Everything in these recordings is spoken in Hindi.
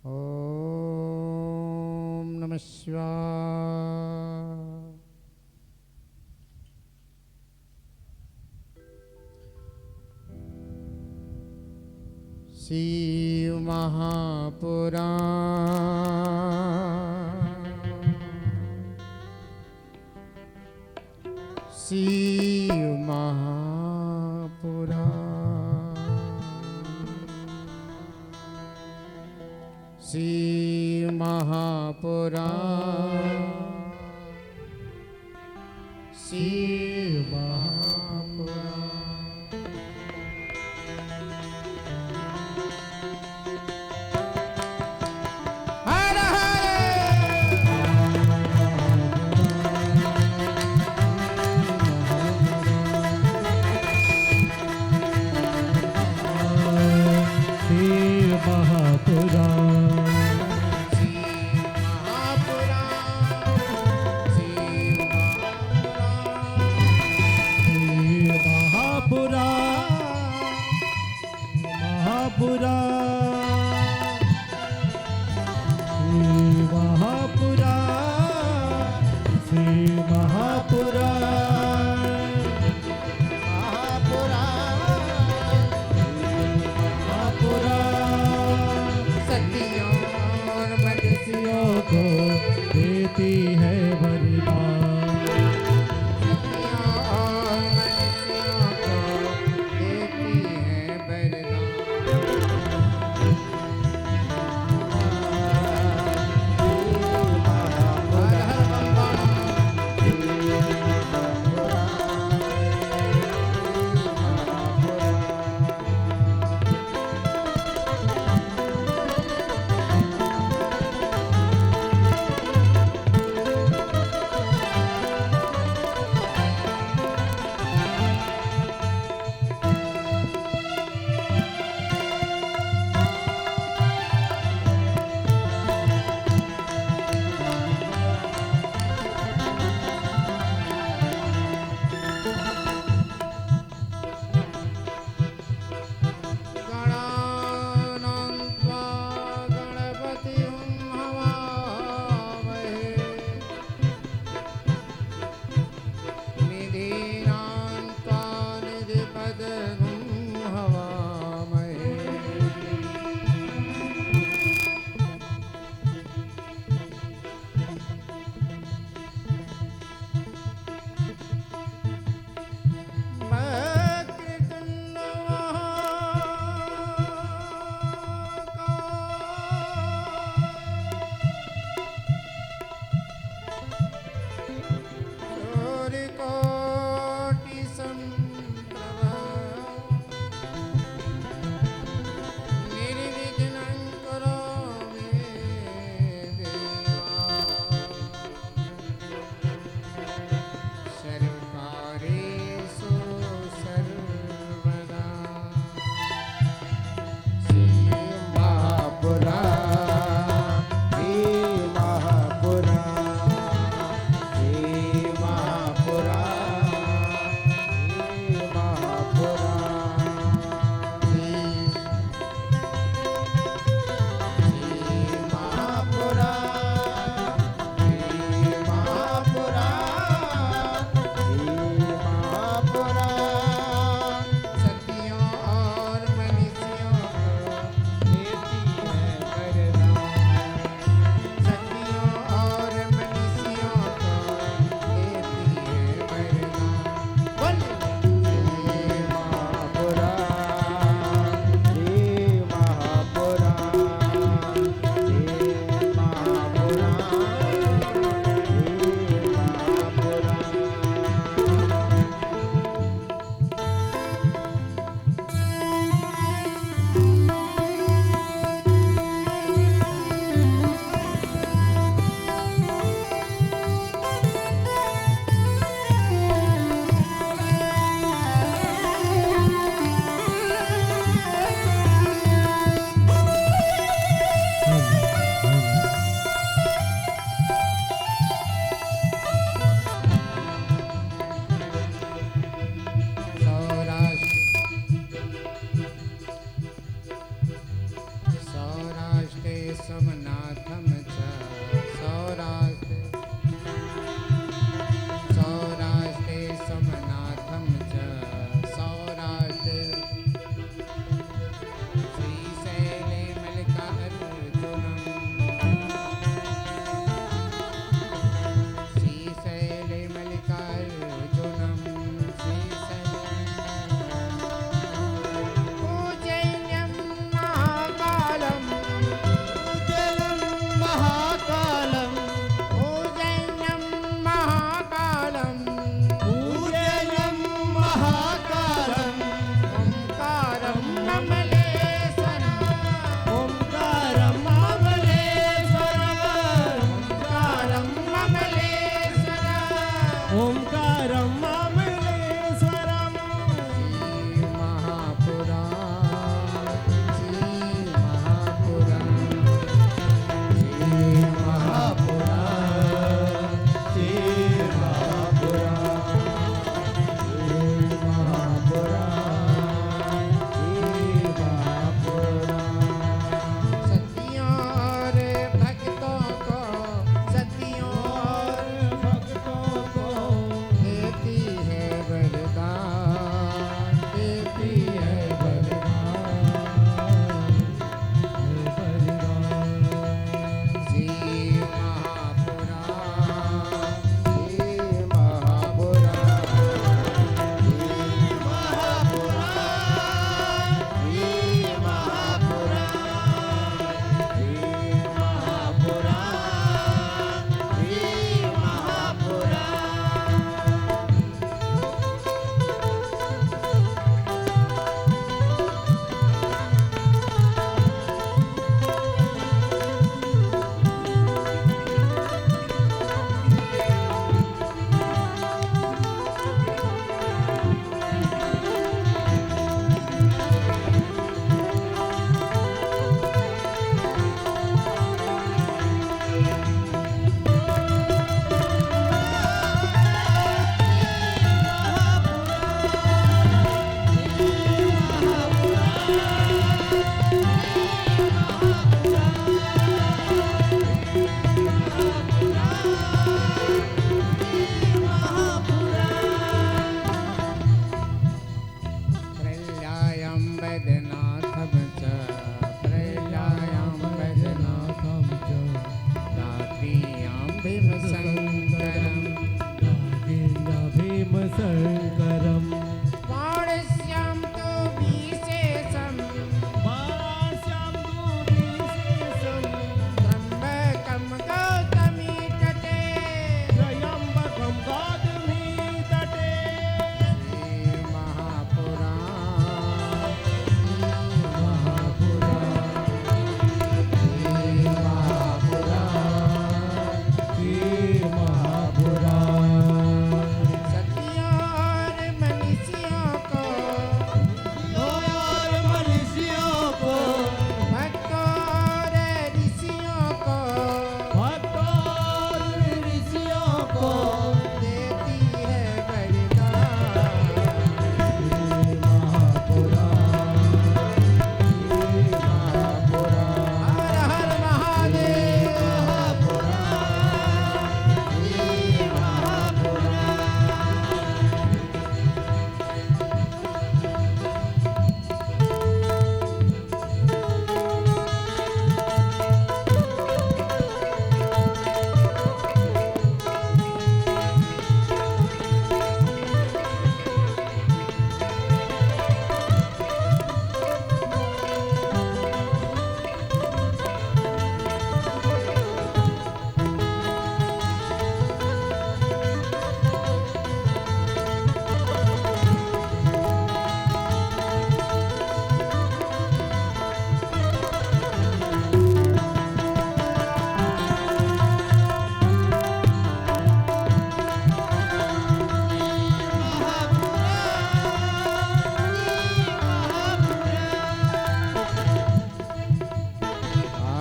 ओम नमः शिवाय। शिव महापुराण, शिव महापुराण, शिव महापुराण, शिव महापुराण।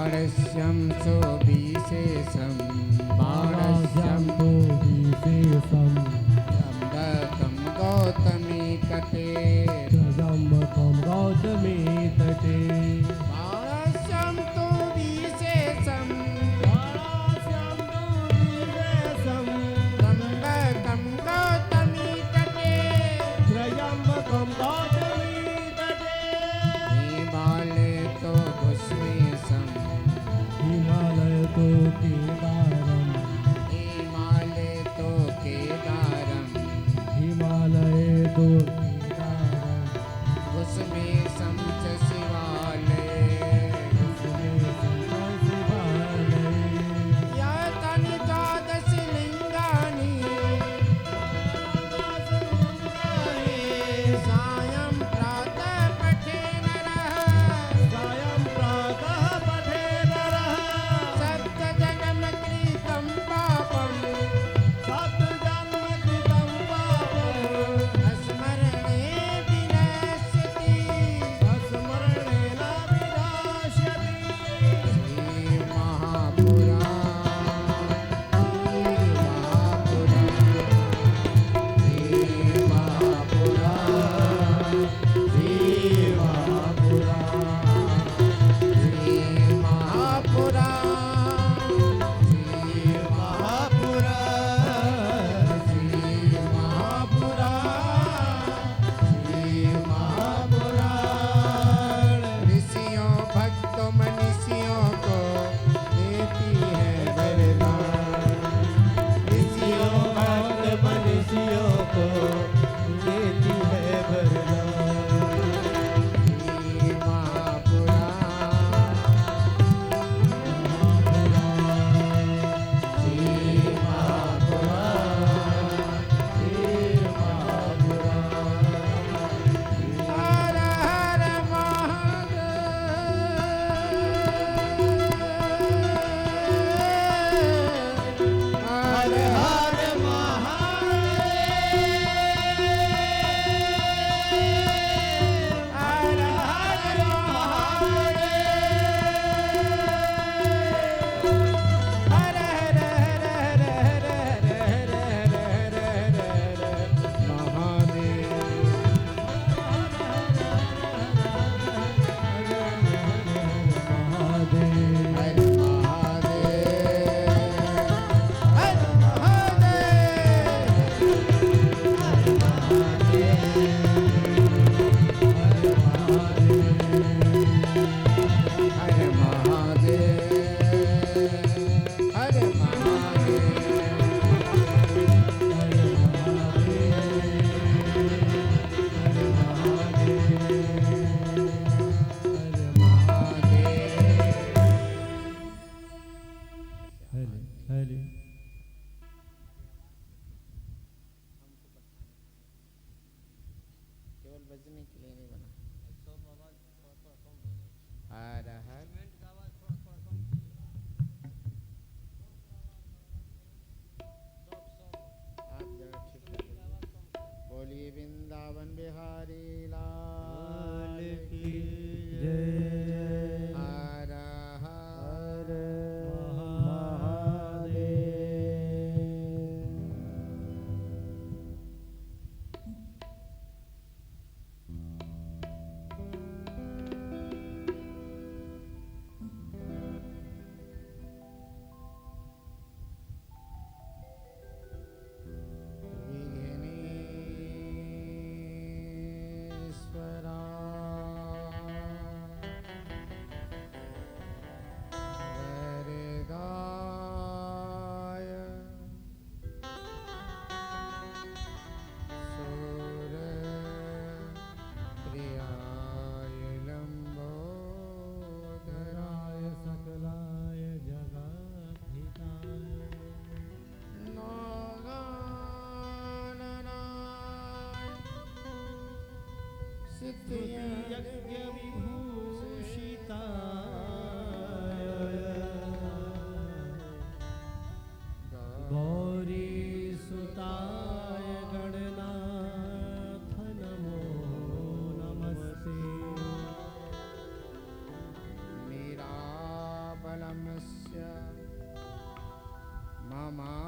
बाणस्यं सुविशेषं बाणस्यं तु विशेषं त्र्यम्बकं गौतमी तटे त्र्यम्बकं गौतमी तटे बाणस्यं तु विशेषं बाणस्यं तु विशेषं त्र्यम्बकं गौतमी तटे त्र्यम्बकं गौतमी तटे हिमालय तो भस्मेशं हिमालय तो केदारं हिमालय तो केदारं हिमालय तो केदारं भस्मेशं च शिवालये यातानि द्वादश लिङ्गानि सायं प्रातः पठे नरः सायं प्रातः पठे नरः सप्तजन्मकृतं पापं सप्तजन्मकृतं पापम् स्मरणे विनश्यति स्मरणेन विनाश्यति ऋषियों भक्तों मनीषियों को देती है वरदान ऋषियों भक्त मनुष्यों को देती है वरदान हर हर महादेव हर हर महादेव हर हर महादेव हर हर हर हर हर हर महादेव हर केवल बजने के लिए नहीं बना हर हर आप जरा ठीक कर लीजिए। बोलिए वृंदावन बिहारी लाल की जय हर हर महादेव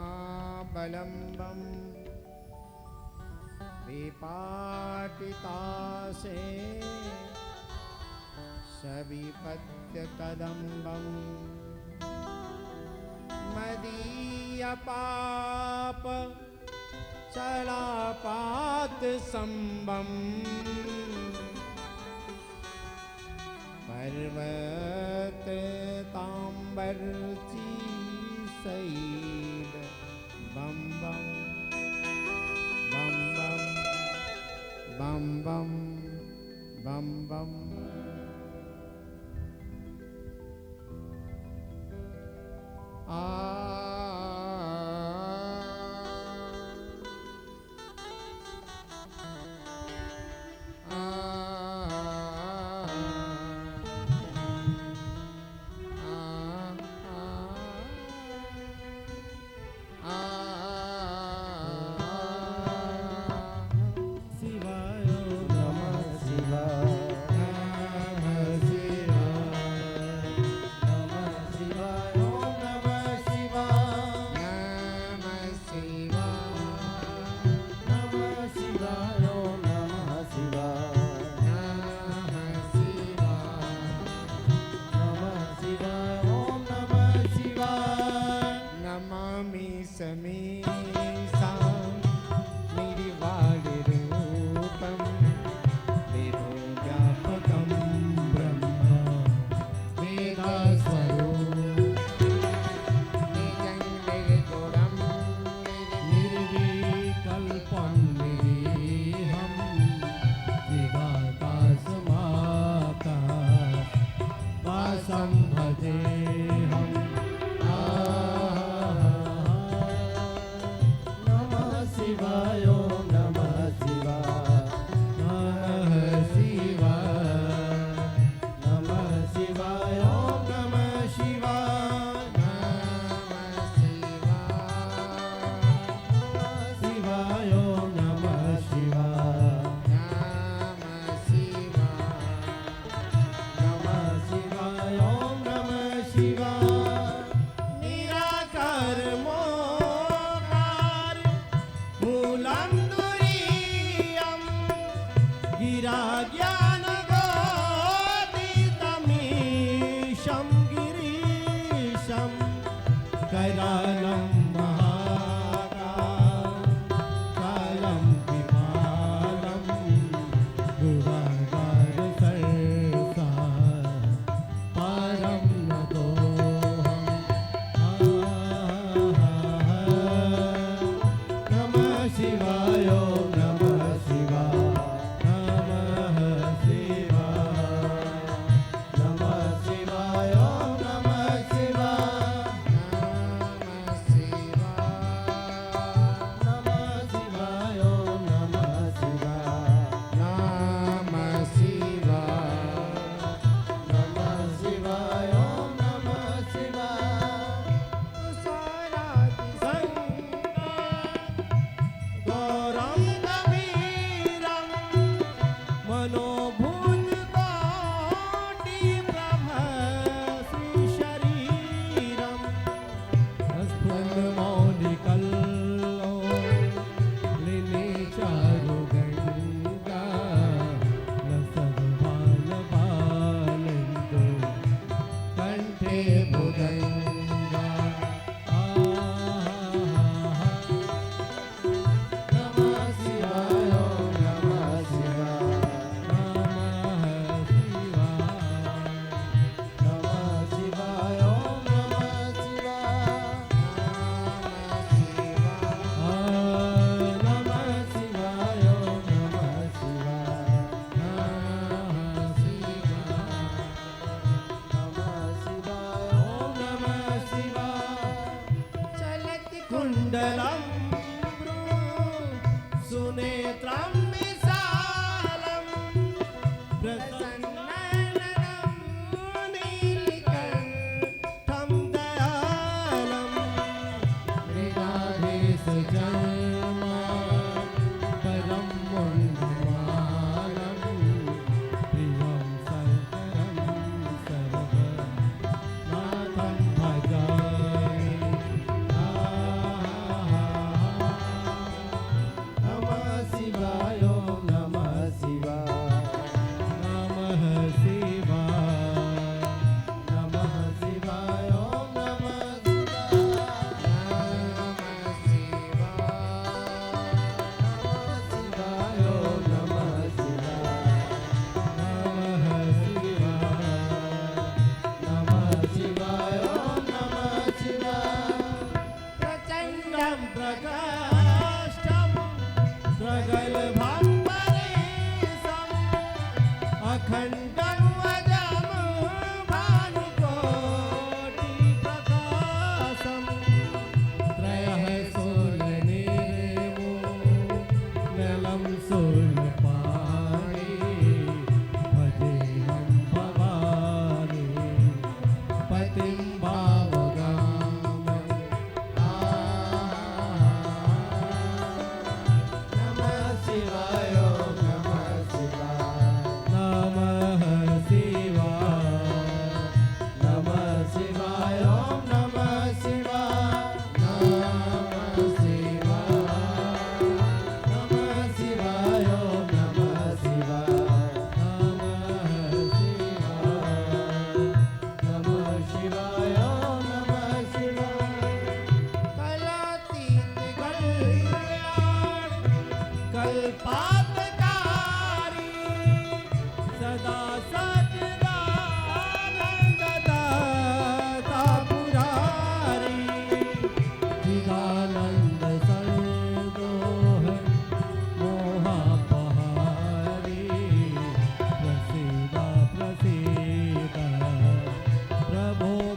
ममाबलम्बं विपाटितासे सविपत्यतदम्बं मदीयपाप चलापात संबम पर्वत तांबर सईद बम बम बम बम बम बम बम बम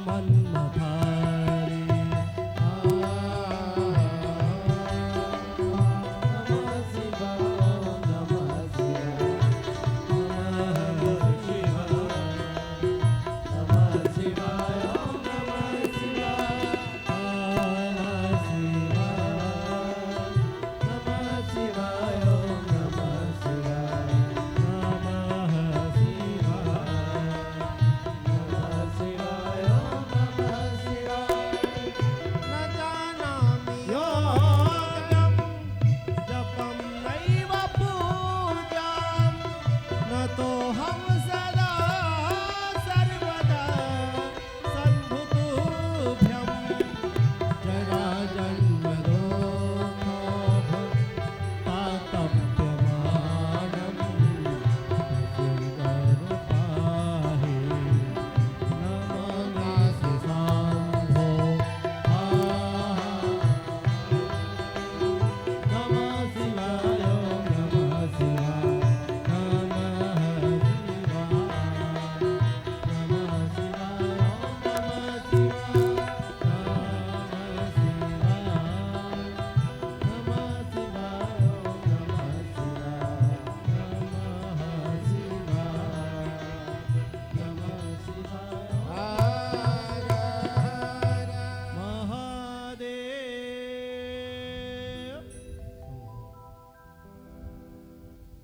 मन्मथारी नमः शिवाय नमः शिवाय नमः शिवाय नमः शिवाय नमः शिवाय न जानामि योगं जपं नैव पूजां न तो हम सदा सर्वदा सद्बुद्धुभ्यं जरा जन्म दोषाः तातप्यमानं पाहि नमो नास्ति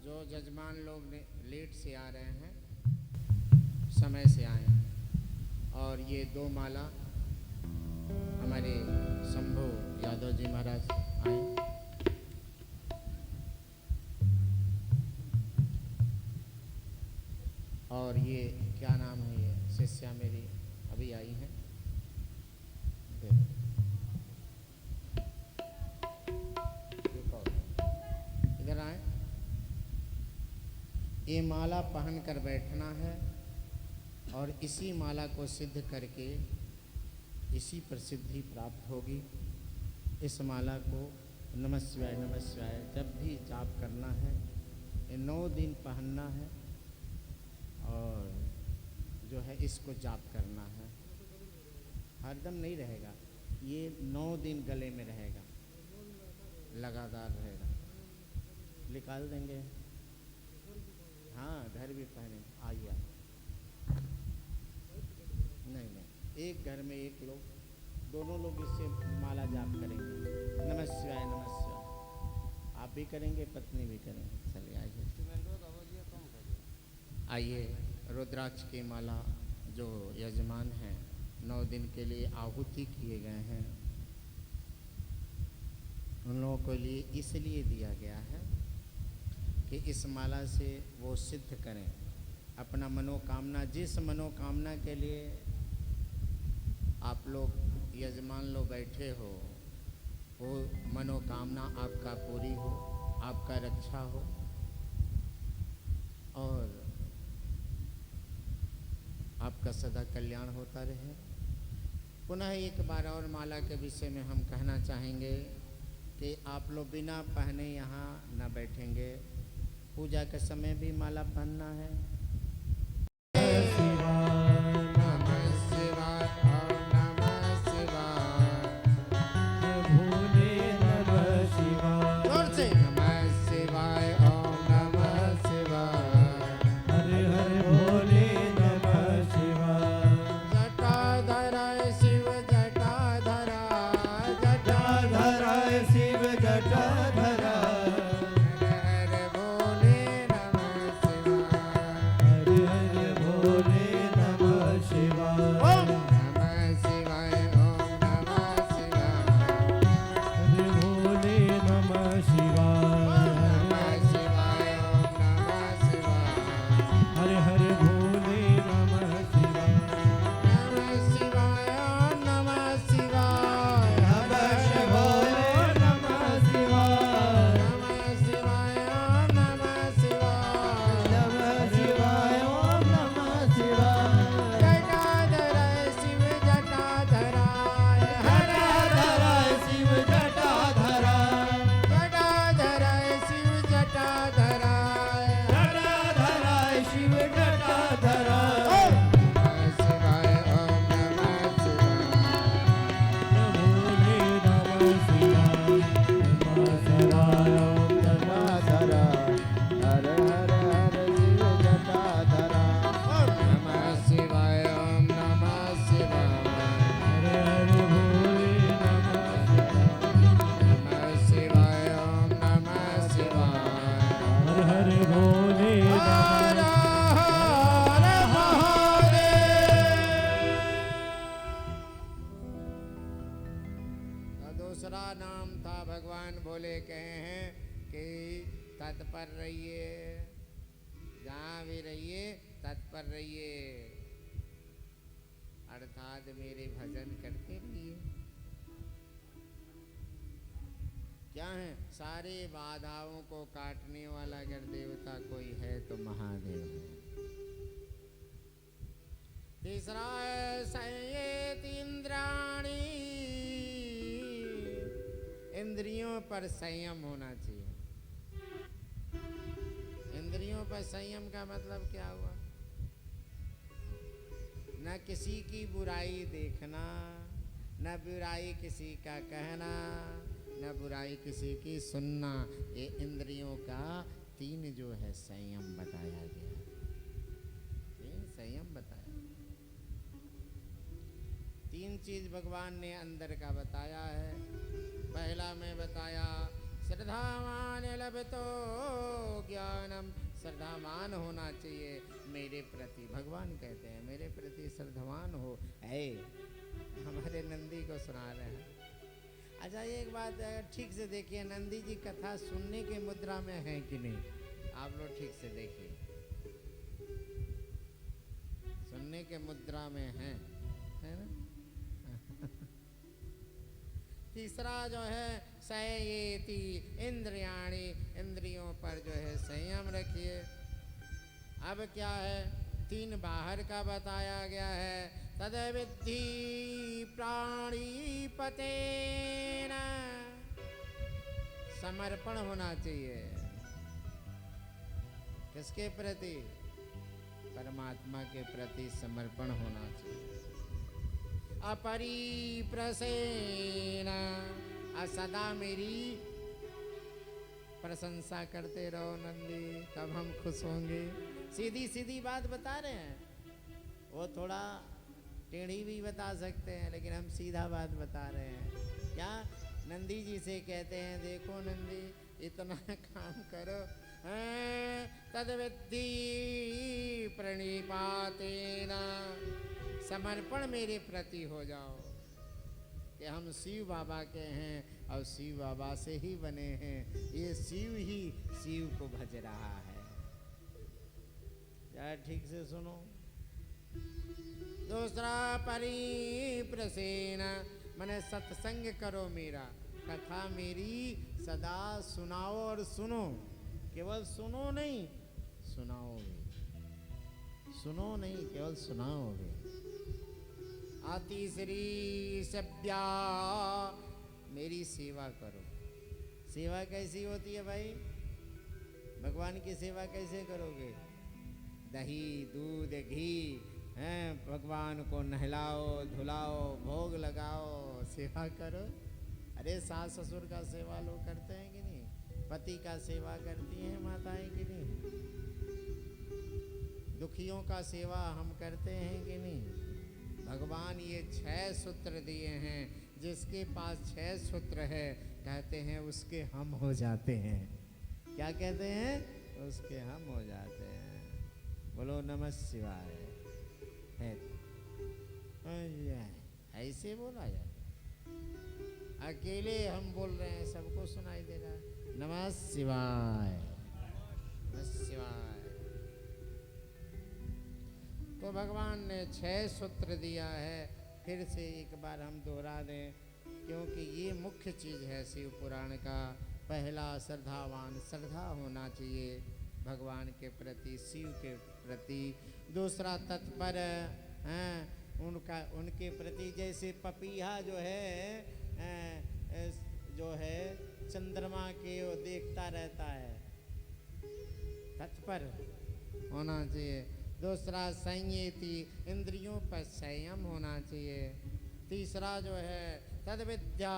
जो जजमान लोग ने लेट से आ रहे हैं समय से आए और ये दो माला हमारे शंभू यादव जी महाराज आए और ये क्या नाम है ये शिष्या मेरी अभी आई हैं इधर आए ये माला पहन कर बैठना है और इसी माला को सिद्ध करके इसी प्रसिद्धि प्राप्त होगी। इस माला को नमः शिवाय जब भी जाप करना है ये 9 दिन पहनना है और जो है इसको जाप करना है। हरदम नहीं रहेगा, ये 9 दिन गले में रहेगा, लगातार रहेगा। निकाल देंगे, हाँ घर भी पहने आइए आप। नहीं एक घर में एक लोग, दोनों लोग इससे माला जाप करेंगे। नमः शिवाय आप भी करेंगे, पत्नी भी करेंगे। चलिए आइए रुद्राक्ष की माला जो यजमान हैं 9 दिन के लिए आहुति किए गए हैं उन लोगों को लिए इसलिए दिया गया है कि इस माला से वो सिद्ध करें अपना मनोकामना। जिस मनोकामना के लिए आप लोग यजमान लोग बैठे हो वो मनोकामना आपका पूरी हो, आपका रक्षा हो और आपका सदा कल्याण होता रहे। पुनः एक बार और माला के विषय में हम कहना चाहेंगे कि आप लोग बिना पहने यहाँ न बैठेंगे। पूजा के समय भी माला पहनना है। दूसरा नाम था भगवान भोले कहे हैं कि तत्पर रहिए, जहाँ भी रहिए तत्पर रहिए, अर्थात मेरे भजन करते रहिए। क्या है? सारे बाधाओं को काटने वाला अगर देवता कोई है तो महादेव है। तीसरा है संयत इंद्राणी, इंद्रियों पर संयम होना चाहिए। इंद्रियों पर संयम का मतलब क्या हुआ? न किसी की बुराई देखना, न बुराई किसी का कहना, न बुराई किसी की सुनना। ये इंद्रियों का 3 जो है संयम बताया गया, 3 संयम बताया। 3 चीज भगवान ने अंदर का बताया है। पहला में बताया श्रद्धावान लभतो ज्ञानम, श्रद्धावान होना चाहिए मेरे प्रति। भगवान कहते हैं मेरे प्रति श्रद्धावान हो। ऐ हमारे नंदी को सुना रहे हैं। अच्छा एक बात ठीक से देखिए, नंदी जी कथा सुनने के मुद्रा में है कि नहीं? आप लोग ठीक से देखिए, सुनने के मुद्रा में है ना? तीसरा जो है संयेति इंद्रियाणि, इंद्रियों पर जो है संयम रखिए। अब क्या है? 3 बाहर का बताया गया है। तद्विद्धि प्राणिपतेन, समर्पण होना चाहिए। किसके प्रति? परमात्मा के प्रति समर्पण होना चाहिए। अपरिप्रसेन, सदा मेरी प्रशंसा करते रहो नंदी, तब हम खुश होंगे। सीधी सीधी बात बता रहे हैं, वो थोड़ा टेढ़ी भी बता सकते हैं, लेकिन हम सीधा बात बता रहे हैं। क्या? नंदी जी से कहते हैं देखो नंदी इतना काम करो, तद्विद्धि प्रणिपातेन, समर्पण मेरे प्रति हो जाओ कि हम शिव बाबा के हैं और शिव बाबा से ही बने हैं। ये शिव ही शिव को भज रहा है। यार ठीक से सुनो। दूसरा परिप्रसेन, मैंने सत्संग करो मेरा, कथा मेरी सदा सुनाओ और सुनो। केवल सुनो नहीं, सुनाओगे। सुनो नहीं, केवल सुनाओगे। तीसरी सभ्या, मेरी सेवा करो। सेवा कैसी होती है भाई? भगवान की सेवा कैसे करोगे? दही दूध घी हैं, भगवान को नहलाओ धुलाओ, भोग लगाओ, सेवा करो। अरे सास ससुर का सेवा लोग करते हैं कि नहीं? पति का सेवा करती हैं माताएं कि नहीं? दुखियों का सेवा हम करते हैं कि नहीं? भगवान ये 6 सूत्र दिए हैं, जिसके पास 6 सूत्र है कहते हैं उसके हम हो जाते हैं। क्या कहते हैं? उसके हम हो जाते हैं। बोलो नमः शिवाय। है ऐसे बोला जाता, अकेले हम बोल रहे हैं सबको सुनाई दे रहा है। नमः शिवाय, नमः शिवाय। तो भगवान ने 6 सूत्र दिया है। फिर से एक बार हम दोहरा दें, क्योंकि ये मुख्य चीज़ है शिव पुराण का। पहला श्रद्धावान, श्रद्धा होना चाहिए भगवान के प्रति, शिव के प्रति। दूसरा तत्पर हैं उनके प्रति, जैसे पपीहा जो है चंद्रमा के वो देखता रहता है, तत्पर होना चाहिए। दूसरा संयेति, इंद्रियों पर संयम होना चाहिए। तीसरा जो है तद्विद्या,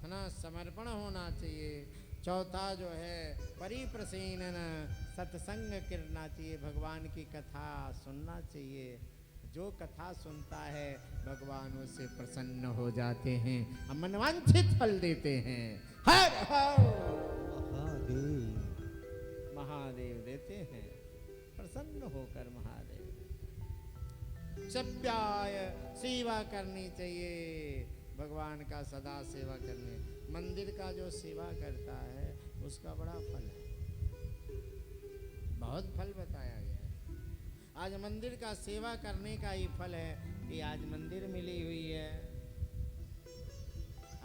है ना, समर्पण होना चाहिए। चौथा जो है परिप्रसेनन, सत्संग करना चाहिए, भगवान की कथा सुनना चाहिए। जो कथा सुनता है भगवान उससे प्रसन्न हो जाते हैं, मनवांछित फल देते हैं। हर हर महादेव, महादेव देते हैं, प्रसन्न होकर महादेव। सभ्याय, सेवा करनी चाहिए। भगवान का सदा सेवा करने। मंदिर का जो सेवा करता है उसका बड़ा फल है, बहुत फल बताया गया है। आज मंदिर का सेवा करने का ही फल है कि आज मंदिर मिली हुई है।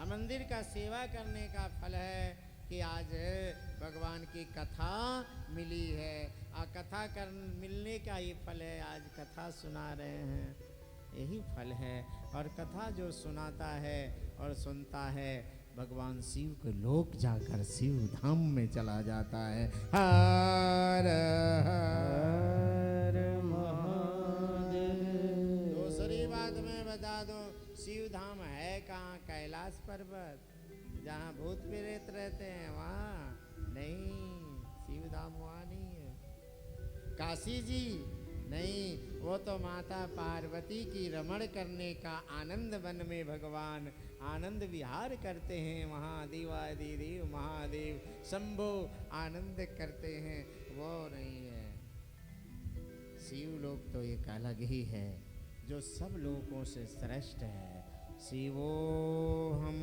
मंदिर का सेवा करने का फल है कि आज भगवान की कथा मिली है। कथा कर मिलने का ही फल है, आज कथा सुना रहे हैं, यही फल है। और कथा जो सुनाता है और सुनता है भगवान शिव के लोक जाकर शिव धाम में चला जाता है। हर हर महादेव। दूसरी बात मैं बता दूं, शिव धाम है कहाँ? कैलाश पर्वत, जहाँ भूत प्रेत रहते हैं वहाँ नहीं, शिव धाम वहाँ नहीं है। काशी जी नहीं, वो तो माता पार्वती की रमण करने का आनंद वन में भगवान आनंद विहार करते हैं। महादेवादिदेव महादेव शंभो आनंद करते हैं, वो नहीं है। शिव लोक तो एक अलग ही है जो सब लोगों से श्रेष्ठ है। शिवोहम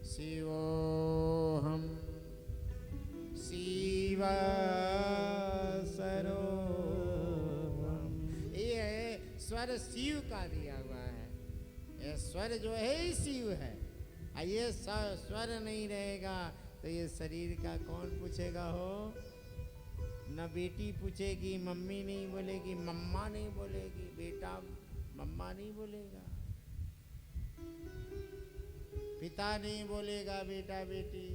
शिवोहम शिव सरोहम। ये स्वर शिव का दिया हुआ है, ये स्वर जो है ही शिव है। ये स्वर नहीं रहेगा तो ये शरीर का कौन पूछेगा हो? न बेटी पूछेगी, मम्मी नहीं बोलेगी, मम्मा नहीं बोलेगी, बेटा मम्मा नहीं बोलेगा, पिता नहीं बोलेगा बेटा बेटी,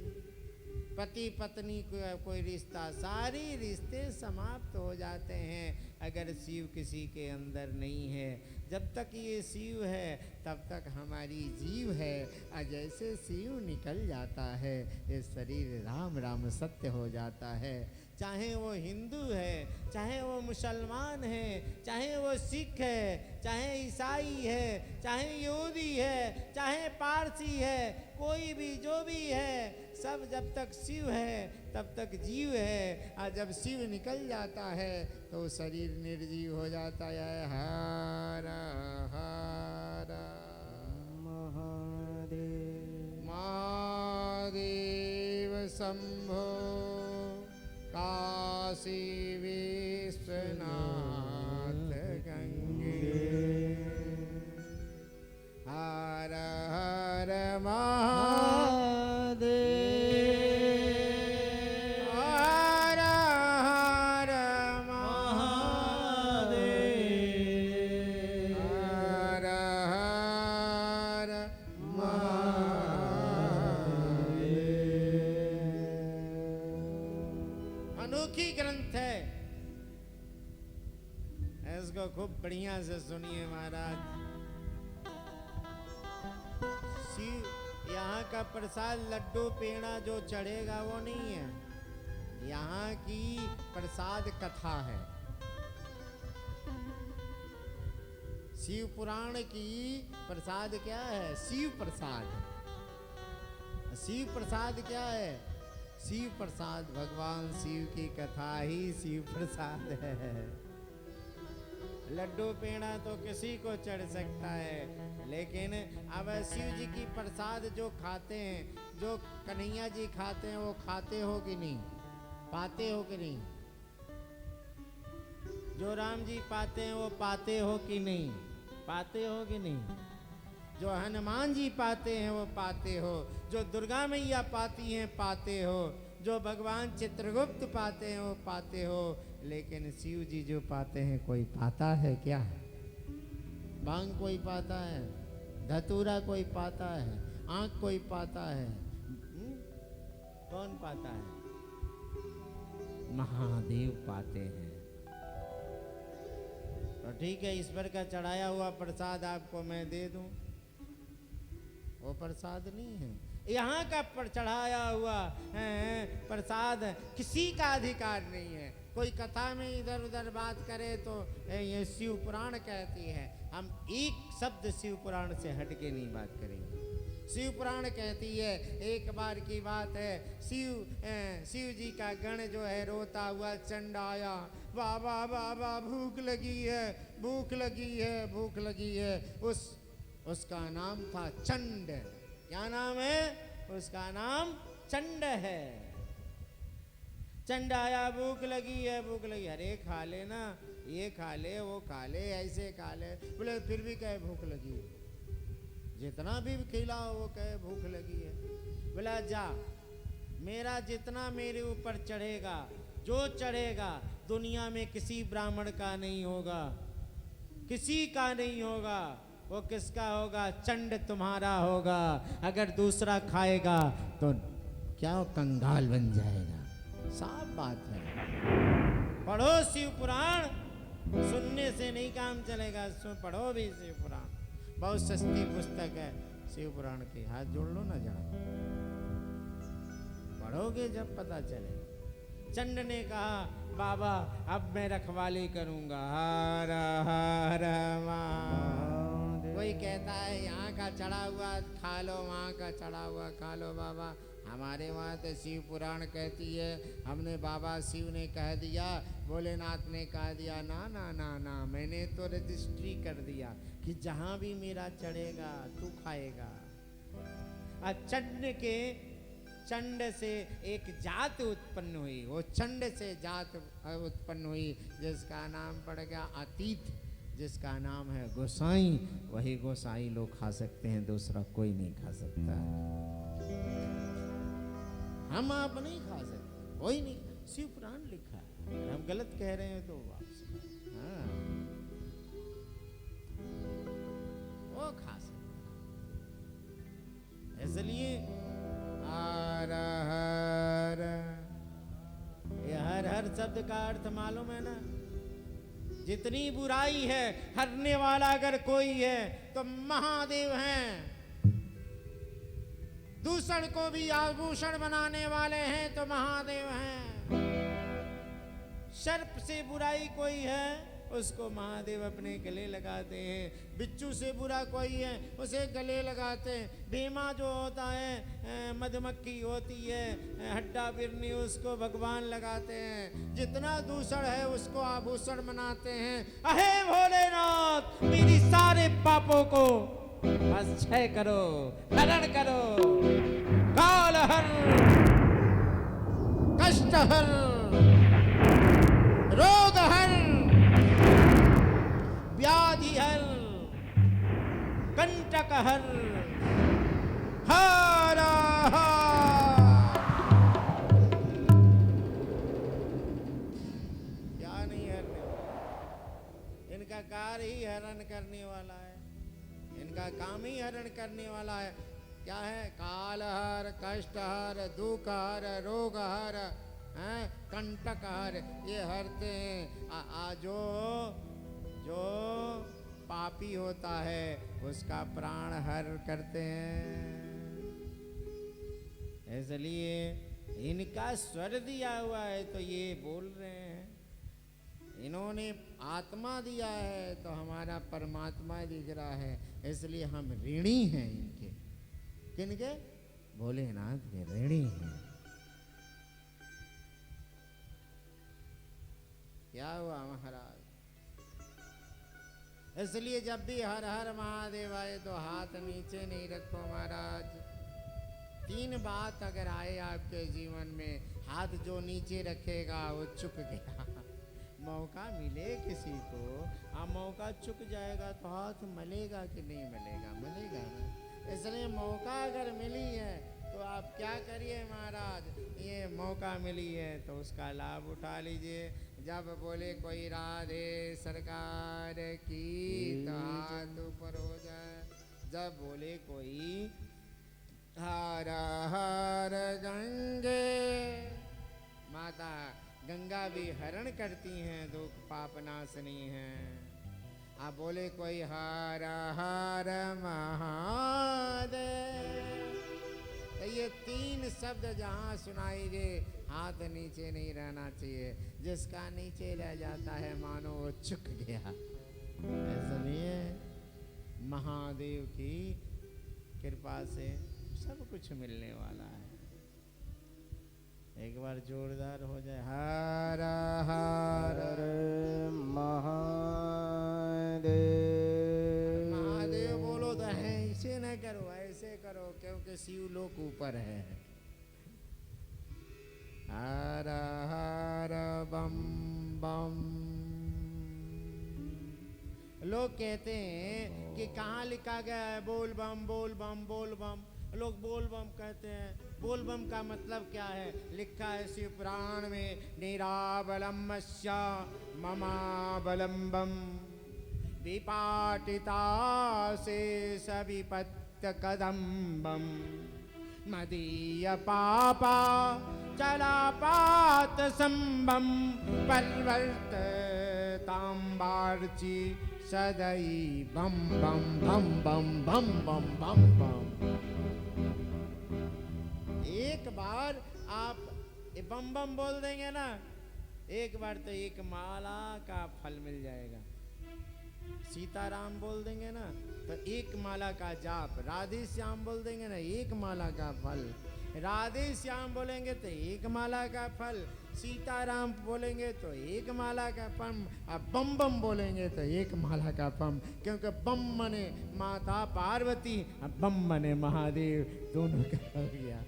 पति पत्नी का कोई रिश्ता, सारे रिश्ते समाप्त हो जाते हैं अगर शिव किसी के अंदर नहीं है। जब तक ये शिव है तब तक हमारी जीव है, और जैसे शिव निकल जाता है ये शरीर राम राम सत्य हो जाता है। चाहे वो हिंदू है, चाहे वो मुसलमान है, चाहे वो सिख है, चाहे ईसाई है, चाहे यहूदी है, चाहे पारसी है, कोई भी जो भी है, सब जब तक शिव है तब तक जीव है। और जब शिव निकल जाता है तो शरीर निर्जीव हो जाता है। हर हर महादेव महादेव शंभो काशी विश्वनाथ गंगे। हर हर महादेव हर हर महादेव हर हर महादेव। अनोखी ग्रंथ है, इसको खूब बढ़िया से सुनिए महाराज। शिव यहाँ का प्रसाद लड्डू पेड़ा जो चढ़ेगा वो नहीं है, यहाँ की प्रसाद कथा है। शिव पुराण की प्रसाद क्या है? शिव प्रसाद। शिव प्रसाद क्या है? शिव प्रसाद भगवान शिव की कथा ही शिव प्रसाद है। लड्डू पेड़ा तो किसी को चढ़ सकता है, लेकिन अब शिव जी की प्रसाद जो खाते हैं, जो कन्हैया जी खाते हैं, वो खाते हो कि नहीं? पाते हो कि नहीं? जो राम जी पाते हैं वो पाते हो कि नहीं? पाते हो कि नहीं? जो हनुमान जी पाते हैं वो पाते हो, जो दुर्गा मैया पाती हैं पाते हो, जो भगवान चित्रगुप्त पाते हैं वो पाते हो। लेकिन शिव जी जो पाते हैं कोई पाता है क्या? भांग कोई पाता है? धतूरा कोई पाता है? आँख कोई पाता है? कौन पाता है? महादेव पाते हैं। तो ठीक है, ईश्वर का चढ़ाया हुआ प्रसाद आपको मैं दे दूं, वो प्रसाद नहीं है। यहाँ का चढ़ाया हुआ प्रसाद किसी का अधिकार नहीं है। कोई कथा में इधर उधर बात करे तो ये शिव पुराण कहती है, हम एक शब्द शिव पुराण से हट के नहीं बात करेंगे। शिव पुराण कहती है, एक बार की बात है, शिव जी का गण जो है रोता हुआ चंड आया, बाबा बाबा भूख लगी है, भूख लगी है, भूख लगी है। उस उसका नाम था चंड। क्या नाम है उसका? नाम चंड है। चंड आया, भूख लगी है, भूख लगी, अरे खा ले ना, ये खा ले, वो खा ले, ऐसे खा ले। बोले फिर भी कहे भूख लगी है, जितना भी खिलाओ वो कहे भूख लगी है। बोला जा, मेरा जितना मेरे ऊपर चढ़ेगा, जो चढ़ेगा दुनिया में किसी ब्राह्मण का नहीं होगा, किसी का नहीं होगा। वो किसका होगा? चंड तुम्हारा होगा। अगर दूसरा खाएगा तो क्या वो कंगाल बन जाएगा। साफ बात है। पढ़ो शिव पुराण, सुनने से नहीं काम चलेगा, पढ़ो भी शिव पुराण, बहुत सस्ती पुस्तक है शिव पुराण की। हाथ जोड़ लो ना जरा, पढ़ोगे जब पता चलेगा। चंड ने कहा बाबा अब मैं रखवाली करूंगा। हर हर महादेव। कोई कहता है यहाँ का चढ़ा हुआ खा लो, वहाँ का चढ़ा हुआ खा लो। बाबा हमारे वहाँ तो शिव पुराण कहती है, हमने बाबा शिव ने कह दिया, भोलेनाथ ने कह दिया। ना ना ना ना, मैंने तो रजिस्ट्री कर दिया कि जहाँ भी मेरा चढ़ेगा तू खाएगा। चंड से एक जात उत्पन्न हुई, वो चंड से जात उत्पन्न हुई जिसका नाम पड़ गया अतीत, जिसका नाम है गोसाई। वही गोसाई लोग खा सकते हैं, दूसरा कोई नहीं खा सकता। हम आप नहीं खा सकते, कोई नहीं। शिव पुराण लिखा है, अगर हम गलत कह रहे हैं तो वापस। हाँ, वो खा सकता। इसलिए हर हर, ये हर हर शब्द का अर्थ मालूम है ना? जितनी बुराई है हरने वाला अगर कोई है तो महादेव हैं। दूषण को भी आभूषण बनाने वाले हैं तो महादेव हैं। सर्प से बुराई कोई है उसको महादेव अपने गले लगाते हैं। बिच्छू से बुरा कोई है उसे गले लगाते हैं। भीमा जो होता है, मधुमक्खी होती है, हड्डा बिरनी, उसको भगवान लगाते हैं। जितना दूषण है उसको आभूषण बनाते हैं। अहे भोलेनाथ, मेरी सारे पापों को बस क्षय करो, हरण करो। काल हर, कष्ट हर, रोग हर, व्याधि हर, कंटक हर, हर क्या नहीं हरने वाला, इनका कार्य ही हरण करने वाला है, इनका काम ही हरण करने वाला है। क्या है? काल हर, कष्ट हर, दुख हर, रोग हर, कंटक हर, ये हरते हैं। जो पापी होता है उसका प्राण हर करते हैं। इसलिए इनका स्वर दिया हुआ है तो ये बोल रहे हैं। इन्होंने आत्मा दिया है तो हमारा परमात्मा दिख रहा है। इसलिए हम ऋणी हैं इनके। किनके? भोलेनाथ के ऋणी हैं। क्या हुआ महाराज? इसलिए जब भी हर हर महादेव आए तो हाथ नीचे नहीं रखो महाराज। 3 बात अगर आए आपके जीवन में, हाथ जो नीचे रखेगा वो चुक गया। मौका मिले किसी को, मौका चुक जाएगा तो हाथ मलेगा कि नहीं मलेगा? मलेगा ना। इसलिए मौका अगर मिली है तो आप क्या करिए महाराज, ये मौका मिली है तो उसका लाभ उठा लीजिए। जब बोले कोई राधे सरकार की तो हाथ ऊपर हो जाए। जब बोले कोई हर हर गंगे, माता गंगा भी हरण करती हैं, दुख पाप नाशनी हैं। आप बोले कोई हर हर महादेव, तो ये 3 शब्द जहाँ सुनाई दे हाथ नीचे नहीं रहना चाहिए। जिसका नीचे रह जाता है मानो वो चुक गया। इसलिए महादेव की कृपा से सब कुछ मिलने वाला है। एक बार जोरदार हो जाए, हर हर महादेव। महादेव बोलो तो करो, ऐसे करो, क्योंकि शिव लोक ऊपर है। हर हर बम बम। लोग कहते हैं कि कहाँ लिखा गया है बोल बम बोल बम बोल बम। लोग बोल बम कहते हैं, बोल बम का मतलब क्या है? लिखा है शिव पुराण में, निराबलम्स्य ममाबलम बम विपाटिता से सविपत्त कदम्बम मदीय पापा चलापात संबम परिवर्त तांबार्ची सदई बम बम बम बम बम बम बम बम। एक बार आप बम बम बोल देंगे ना, एक बार तो एक माला का फल मिल जाएगा। सीताराम बोल देंगे ना तो एक माला का जाप, राधे श्याम बोल देंगे ना एक माला का फल, राधे श्याम बोलेंगे तो एक माला का फल, सीताराम बोलेंगे तो एक माला का पम, अब बम बम बोलेंगे तो एक माला का पम। क्योंकि बम मने माता पार्वती, अब बम मने महादेव, दोनों का हो गया।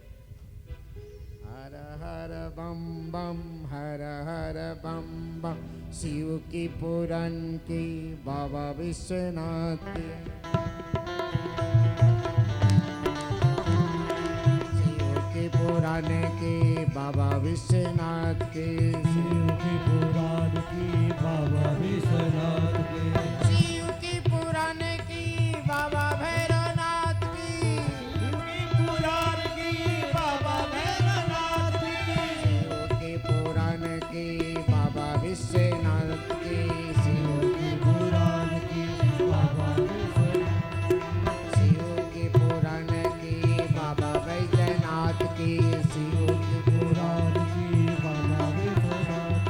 हर हर बम बम हर हर बम बम। शिव की पुराण की बाबा विश्वनाथ की, शिव की पुराण की बाबा विश्वनाथ की, शिव की पुराण की बाबा विश्वनाथ के, शिव की पुराण की बाबा भैरवनाथ की, शिव की पुराण की बाबा भैरवनाथ की, शिव की पुराण की बाबा विश्वनाथ की, शिव की पुराण की बाबा विश्वनाथ, शिव की पुराण की बाबा वैद्यनाथ की, शिव की पुराण की बाबा विश्वनाथ,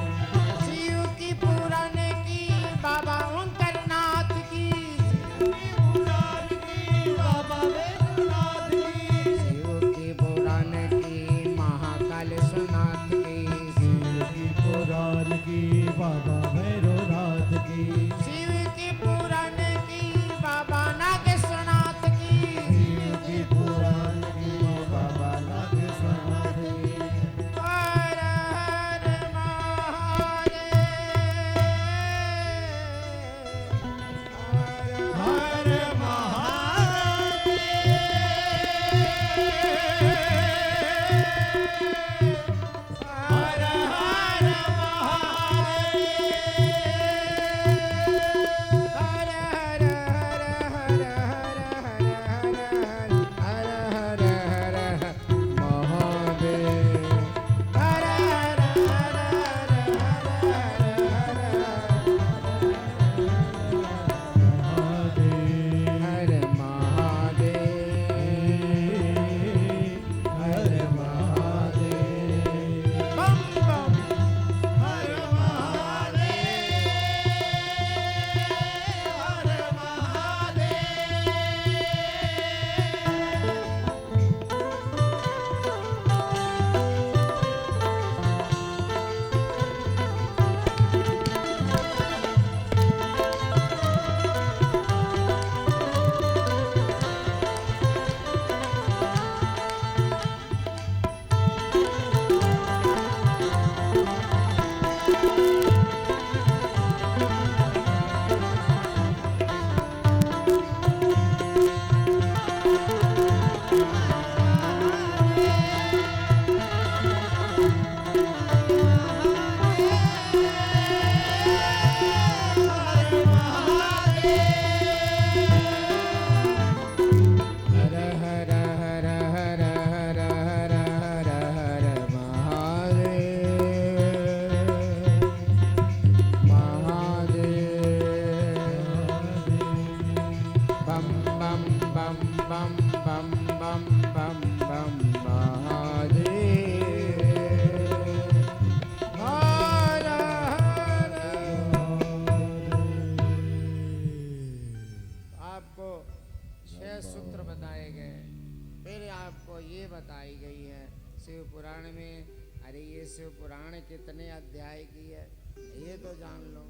शिव की पुराण की बाबा ओंकारनाथ की, पुराण की बाबा वैद्यनाथ की, शिव की पुराण की महाकालेश्वरनाथ की, शिव की पुराण की बाबा भैरवनाथ की, शिव की पुराण की बाबा नागेश्वरनाथ की, शिव की पुराण की बाबा नागेश्वरनाथ की, हर हर महादेव, हर हर हर हर हर हर हर हर हर महादेव, हर हर हर महादेव, हर महादेव, बम बम हर महादेव, हर हर हर हर हर हर हर हर हर महादेव, महादेव, बम बम बम बम बम बम बम बम महादेव, हर हर। आपको 6 सूत्र बताए गए, फिर आपको ये बताई गई है शिव पुराण में। अरे ये शिव पुराण कितने अध्याय की है ये तो जान लो।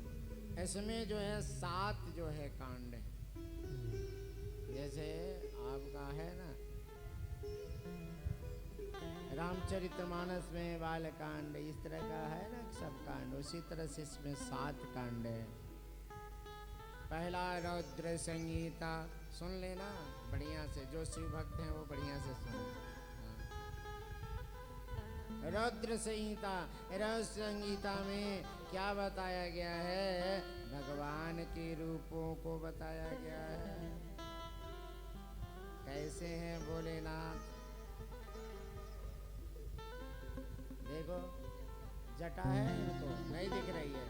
इसमें जो है 7 जो है कांड है। जैसे आपका रामचरितमानस में बालकांड इस तरह का है ना सब कांड, उसी तरह से इसमें 7 कांड है। पहला रौद्र संगीता, सुन लेना बढ़िया से, जो शिव भक्त हैं वो बढ़िया से सुन। रौद्र संहिता, रौद्र संहिता में क्या बताया गया है? भगवान के रूपों को बताया गया है। कैसे हैं भोलेनाथ? देखो जटा है, इनको नहीं दिख रही है,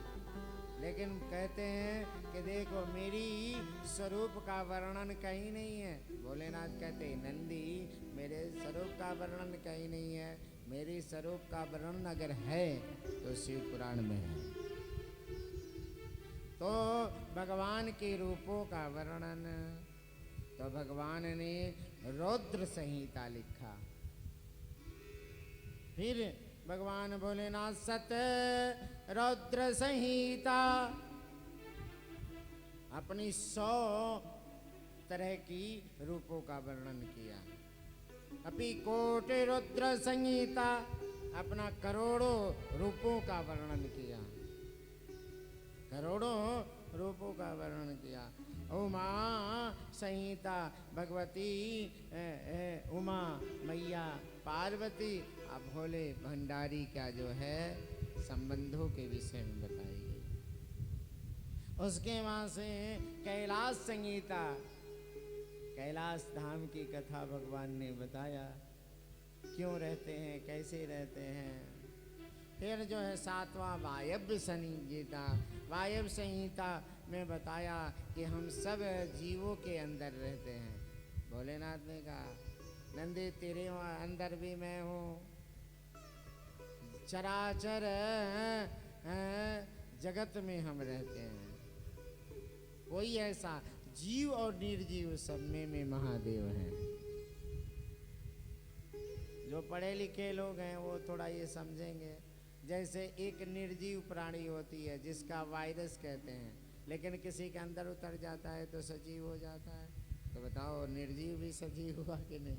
लेकिन कहते हैं कि देखो मेरी स्वरूप का वर्णन कहीं नहीं है। भोलेनाथ कहते हैं नंदी मेरे स्वरूप का वर्णन कहीं नहीं है, मेरी स्वरूप का वर्णन अगर है तो शिव पुराण में है। तो भगवान के रूपों का वर्णन, तो भगवान ने रौद्र संहिता लिखा। फिर भगवान भोलेनाथ सत रौद्र संहिता अपनी 100 तरह की रूपों का वर्णन किया। अपि कोटि रुद्र संहिता अपना करोड़ों रूपों का वर्णन किया, करोड़ों रूपों का वर्णन किया। उमा संहिता भगवती उमा मैया पार्वती, अब भोले भंडारी का जो है संबंधों के विषय में बताई गई। उसके वहाँ से कैलाश संहिता, कैलाश धाम की कथा भगवान ने बताया, क्यों रहते हैं, कैसे रहते हैं। फिर जो है 7वां वायव्य संहिता, वायव्य संहिता में बताया कि हम सब जीवों के अंदर रहते हैं। भोलेनाथ ने कहा नंदी तेरे अंदर भी मैं हूँ, चराचर जगत में हम रहते हैं। कोई ऐसा जीव और निर्जीव सब में महादेव हैं। जो पढ़े लिखे लोग हैं वो थोड़ा ये समझेंगे। जैसे एक निर्जीव प्राणी होती है जिसका वायरस कहते हैं, लेकिन किसी के अंदर उतर जाता है तो सजीव हो जाता है। तो बताओ निर्जीव भी सजीव हुआ कि नहीं?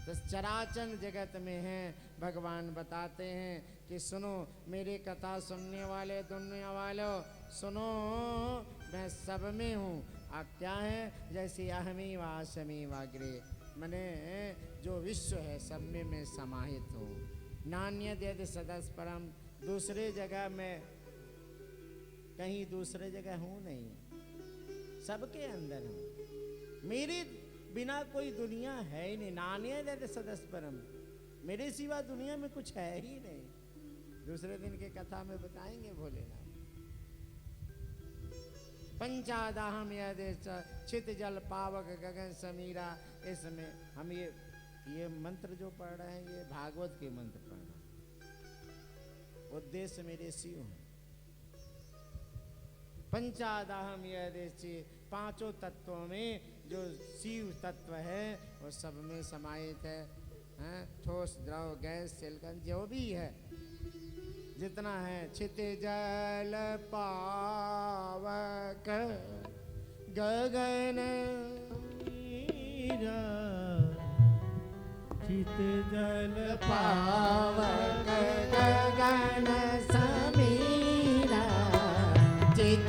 तो चराचर जगत में हैं। भगवान बताते हैं कि सुनो मेरे कथा सुनने वाले दुनिया वालों, सुनो मैं सब में हूँ। आप क्या है? जैसे अहमी वासमी वाग्रे, मैंने जो विश्व है सब में मैं समाहित हूँ। नान्यद यदि सदस परम, दूसरे जगह मैं कहीं दूसरे जगह हूँ नहीं, सबके अंदर हूँ। मेरे बिना कोई दुनिया है ही नहीं। नान्यद यदि सदस परम, मेरे सिवा दुनिया में कुछ है ही नहीं। दूसरे दिन के कथा में बताएंगे भोलेनाथ। पंचादाहम यद चित जल पावक गगन समीरा, इसमें हम ये मंत्र जो पढ़ रहे हैं ये भागवत के मंत्र पढ़ रहे हैं। उद्देश्य मेरे शिव हैं। पंचादाहम यदेशि, पांचों तत्वों में जो शिव तत्व है वो सब में समाहित है। ठोस द्रव गैस सिलकन जो भी है जितना है। छित जल पावक गगन मीरा, चित जल पावक गगन समीरा, चित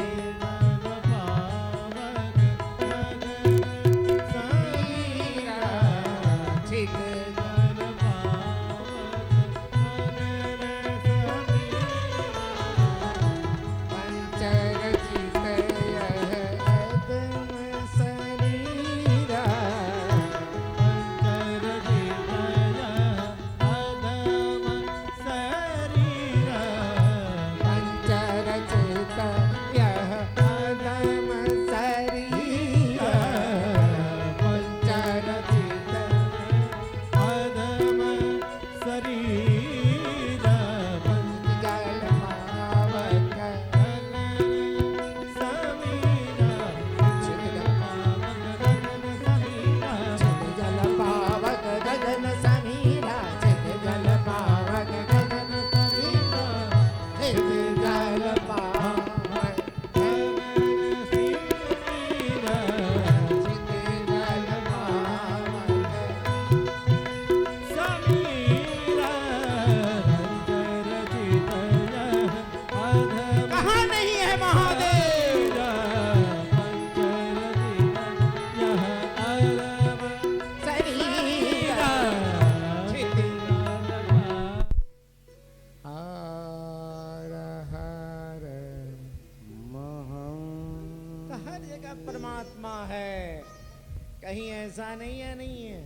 कहीं ऐसा नहीं है, नहीं है।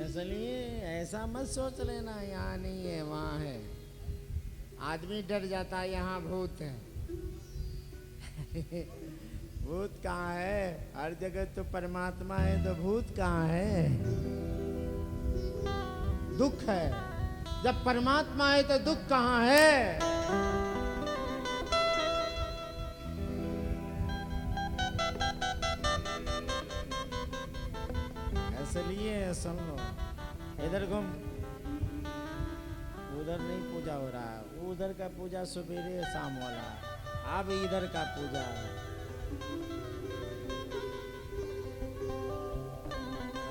इसलिए ऐसा मत सोच लेना यहाँ नहीं है वहाँ है। आदमी डर जाता है यहाँ भूत है। भूत कहाँ है? हर जगह तो परमात्मा है, तो भूत कहाँ है? दुख है, जब परमात्मा है तो दुख कहाँ है? इसलिए सुन लो, इधर घूम, उधर नहीं पूजा हो रहा है, उधर का पूजा सवेरे शाम वाला, अब इधर का पूजा।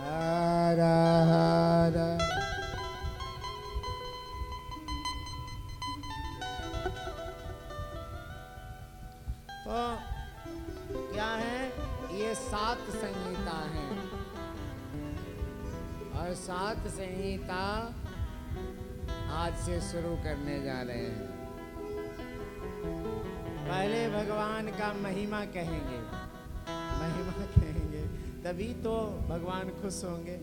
हर हर तो क्या है, ये 7 संहिता है और 7 संहिता आज से शुरू करने जा रहे हैं। पहले भगवान का महिमा कहेंगे, महिमा कहेंगे, तभी तो भगवान खुश होंगे।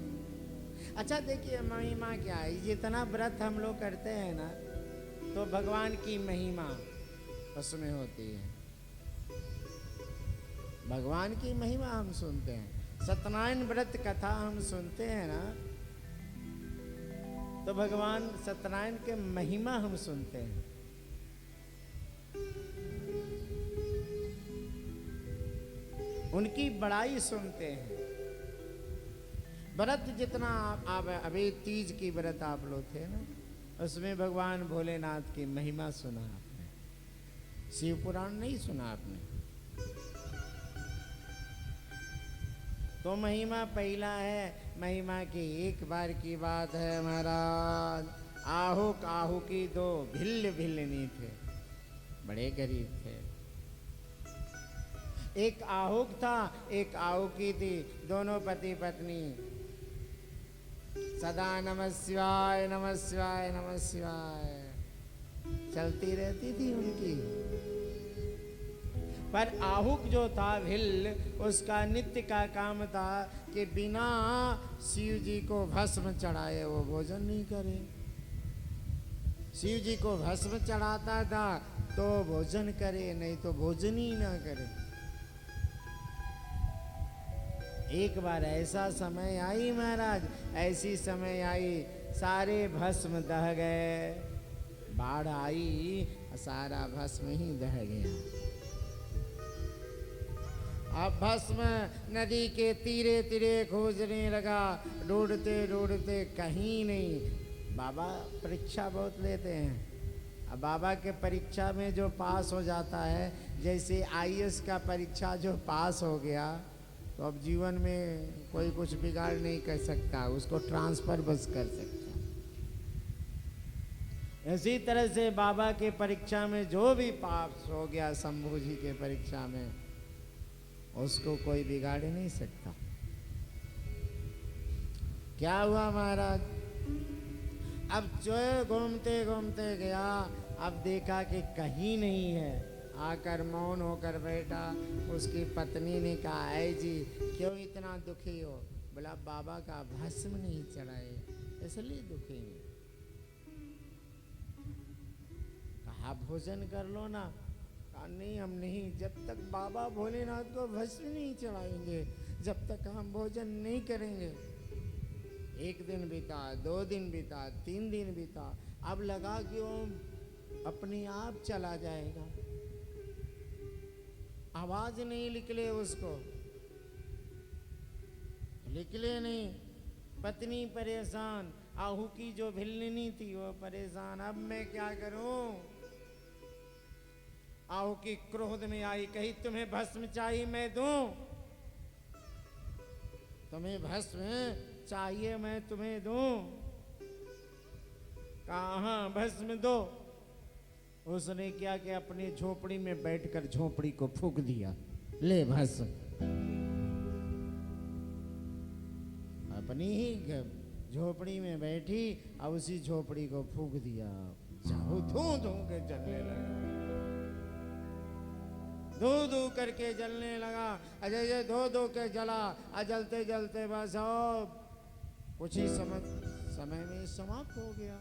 अच्छा देखिए महिमा क्या है, जितना व्रत हम लोग करते हैं ना, तो भगवान की महिमा उसमें होती है। भगवान की महिमा हम सुनते हैं, सत्यनारायण व्रत कथा हम सुनते हैं ना, तो भगवान सत्यनारायण के महिमा हम सुनते हैं। उनकी बड़ाई सुनते हैं। व्रत जितना आप अभी तीज की व्रत आप लोग थे ना, उसमें भगवान भोलेनाथ की महिमा सुना आपने, शिव पुराण नहीं सुना आपने। तो महिमा पहला है, महिमा की एक बार की बात है महाराज। आहुक आहुकी 2 भिल्ल भिल्लनी थे, बड़े गरीब थे। एक आहुक था, एक आहुकी थी, दोनों पति पत्नी सदा नमः शिवाय नमः शिवाय नमः शिवाय चलती रहती थी उनकी। पर आहुक जो था भिल्ल, उसका नित्य का काम था कि बिना शिव जी को भस्म चढ़ाए वो भोजन नहीं करे। शिव जी को भस्म चढ़ाता था तो भोजन करे, नहीं तो भोजन ही ना करे। एक बार ऐसा समय आई महाराज, ऐसी समय आई, सारे भस्म दह गए। बाढ़ आई, सारा भस्म ही दह गया। अब भस्म नदी के तीरे तीरे खोजने लगा, ढूंढते ढूंढते कहीं नहीं। बाबा परीक्षा बहुत लेते हैं। अब बाबा के परीक्षा में जो पास हो जाता है, जैसे आईएएस का परीक्षा जो पास हो गया, तो अब जीवन में कोई कुछ बिगाड़ नहीं कर सकता, उसको ट्रांसफर बस कर सकता। इसी तरह से बाबा के परीक्षा में जो भी पास हो गया, शंभू जी के परीक्षा में, उसको कोई बिगाड़ नहीं सकता। क्या हुआ महाराज, अब जो घूमते घूमते गया, अब देखा कि कहीं नहीं है। आकर मौन होकर बैठा। उसकी पत्नी ने कहा, ऐ जी क्यों इतना दुखी हो? बोला बाबा का भस्म नहीं चढ़ाए इसलिए दुखी है। कहा भोजन कर लो ना। कहा नहीं हम नहीं, जब तक बाबा भोलेनाथ को भस्म नहीं चढ़ाएंगे, जब तक हम भोजन नहीं करेंगे। 1 दिन बीता, 2 दिन बीता, 3 दिन बीता। अब लगा कि वो अपने आप चला जाएगा, आवाज नहीं निकले उसको, निकले नहीं। पत्नी परेशान, आहू की जो भिल्लनी थी वो परेशान। अब मैं क्या करूं? आहू की क्रोध में आई, कही तुम्हें भस्म चाहिए मैं दूं? तुम्हें भस्म चाहिए मैं तुम्हें दूं? कहा भस्म दो। उसने क्या कि अपनी झोपड़ी में बैठकर झोपड़ी को फूंक दिया, ले भस्म। अपनी ही झोपड़ी में बैठी, अब उसी झोपड़ी को फूंक दिया। धू धू के जलने लगा। धू धू करके जलने लगा। अजय ये धो धो के जला, जलते जलते बस कुछ ही समय में समाप्त हो गया।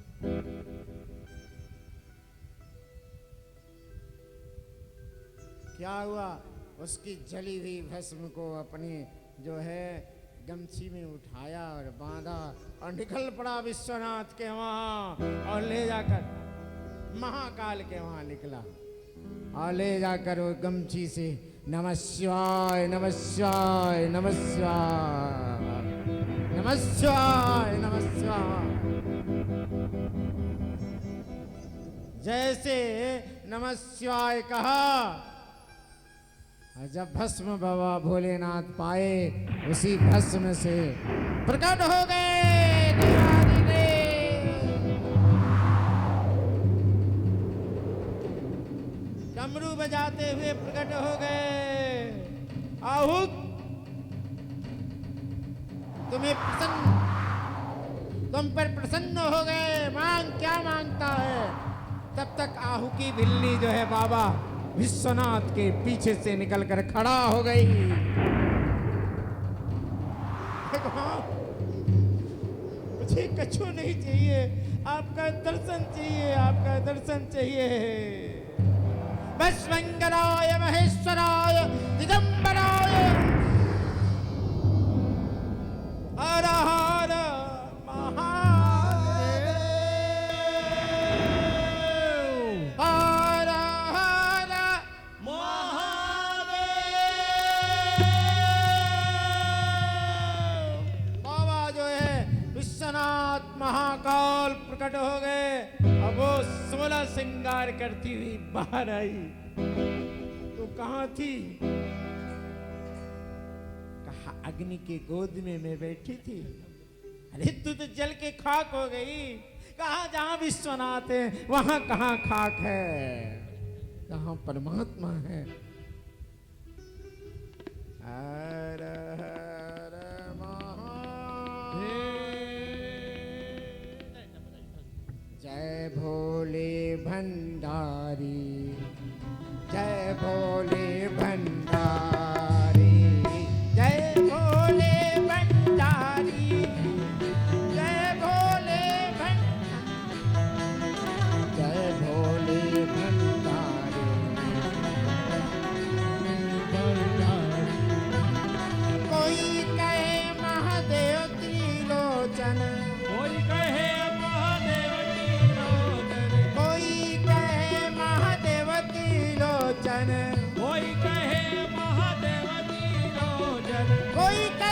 क्या हुआ? उसकी जली हुई भस्म को अपनी जो है गमछी में उठाया और बांधा और निकल पड़ा विश्वनाथ के वहां और ले जाकर महाकाल के वहां निकला और ले जाकर वो गमछी से नमः शिवाय नमः शिवाय नमः शिवाय नमः शिवाय नमः शिवाय, जैसे नमः शिवाय कहा और जब भस्म बाबा भोलेनाथ पाए उसी भस्म से प्रकट हो गए डमरू बजाते हुए प्रकट हो गए। आहुक तुम पर प्रसन्न हो गए, मांग क्या मांगता है? तब तक आहू की बिल्ली जो है बाबा विश्वनाथ के पीछे से निकलकर खड़ा हो गई। मुझे कछु नहीं चाहिए, आपका दर्शन चाहिए, आपका दर्शन चाहिए। बस मंगलाय महेश्वराय दिगंबराय हर हर महादेव हर हर महादेव। बाबा जो है विश्वनाथ महाकाल प्रकट हो गए। अब वो 16 श्रृंगार करती हुई बाहर आई। तो कहाँ थी? कहा अग्नि के गोद में मैं बैठी थी। अरे तू तो जल के खाक हो गई। कहा जहां विश्वनाथ है वहां कहां खाक है, कहां परमात्मा है। हर हर महादेव। जय भोले भंडारी, जय भोले भंडारी, जय भोले भंडारी, जय भोले जय भोले भंडारी। कोई कहे महादेव त्रिलोचन, कोई कहे महादेव त्रिलोचन, कोई कहे महादेव त्रिलोचन, कोई कहे महादेव त्रिलोचन, कोई कहे